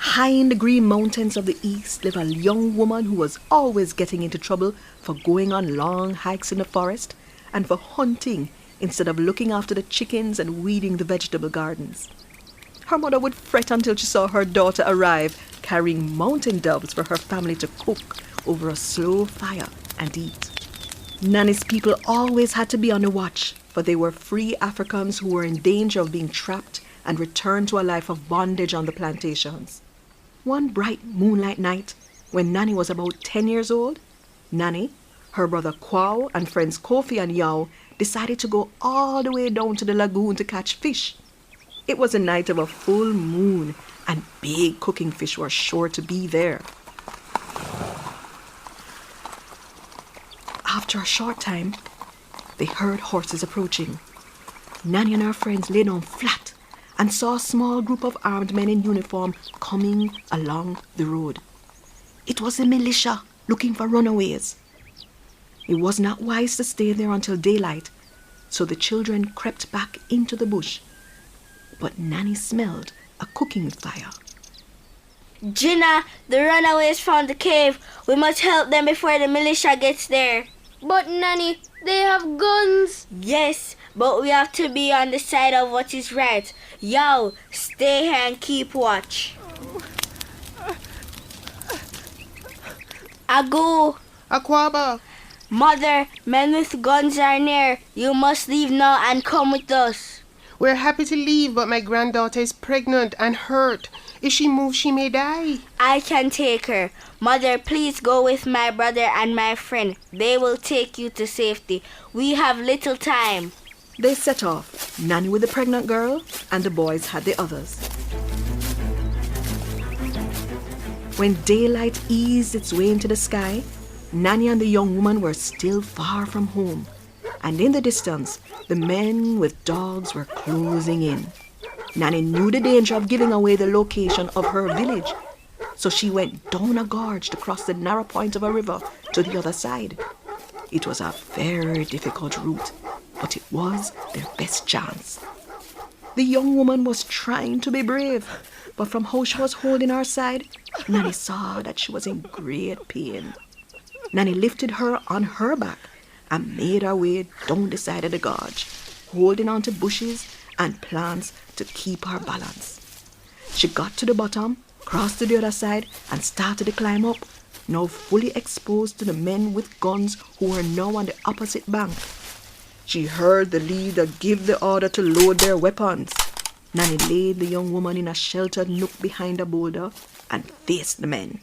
High in the green mountains of the east lived a young woman who was always getting into trouble for going on long hikes in the forest and for hunting instead of looking after the chickens and weeding the vegetable gardens. Her mother would fret until she saw her daughter arrive carrying mountain doves for her family to cook over a slow fire and eat. Nanny's people always had to be on the watch, for they were free Africans who were in danger of being trapped and returned to a life of bondage on the plantations. One bright moonlight night, when Nanny was about 10 years old, Nanny, her brother Kwao, and friends Kofi and Yao decided to go all the way down to the lagoon to catch fish. It was a night of a full moon, and big cooking fish were sure to be there. After a short time, they heard horses approaching. Nanny and her friends lay down flat and saw a small group of armed men in uniform coming along the road. It was the militia looking for runaways. It was not wise to stay there until daylight, so the children crept back into the bush. But Nanny smelled a cooking fire. Gina, the runaways found the cave. We must help them before the militia gets there. But Nanny, they have guns. Yes, but we have to be on the side of what is right. Yo, stay here and keep watch. Agu. Akwaba. Mother, men with guns are near. You must leave now and come with us. We're happy to leave, but my granddaughter is pregnant and hurt. If she moves, she may die. I can take her. Mother, please go with my brother and my friend. They will take you to safety. We have little time. They set off, Nanny with the pregnant girl, and the boys had the others. When daylight eased its way into the sky, Nanny and the young woman were still far from home, and in the distance, the men with dogs were closing in. Nanny knew the danger of giving away the location of her village, so she went down a gorge to cross the narrow point of a river to the other side. It was a very difficult route, but it was their best chance. The young woman was trying to be brave, but from how she was holding her side, Nanny saw that she was in great pain. Nanny lifted her on her back and made her way down the side of the gorge, holding on to bushes and plants to keep her balance. She got to the bottom, crossed to the other side, and started to climb up, now fully exposed to the men with guns who were now on the opposite bank. She heard the leader give the order to load their weapons. Nanny laid the young woman in a sheltered nook behind a boulder and faced the men.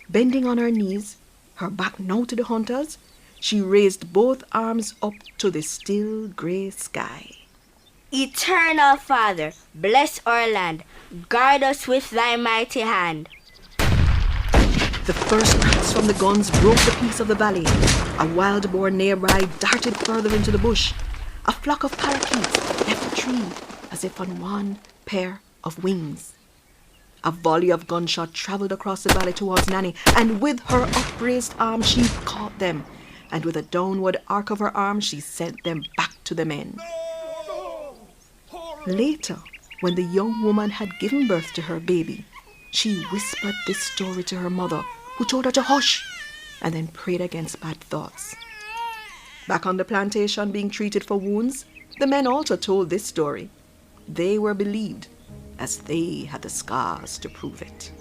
Bending on her knees, her back now to the hunters, she raised both arms up to the still grey sky. Eternal Father, bless our land. Guard us with thy mighty hand. The first cracks from the guns broke the peace of the valley. A wild boar nearby darted further into the bush. A flock of parakeets left the tree as if on one pair of wings. A volley of gunshot travelled across the valley towards Nanny, and with her upraised arm she caught them, and with a downward arc of her arm she sent them back to the men. Later, when the young woman had given birth to her baby, she whispered this story to her mother, who told her to hush, and then prayed against bad thoughts. Back on the plantation being treated for wounds, the men also told this story. They were believed, as they had the scars to prove it.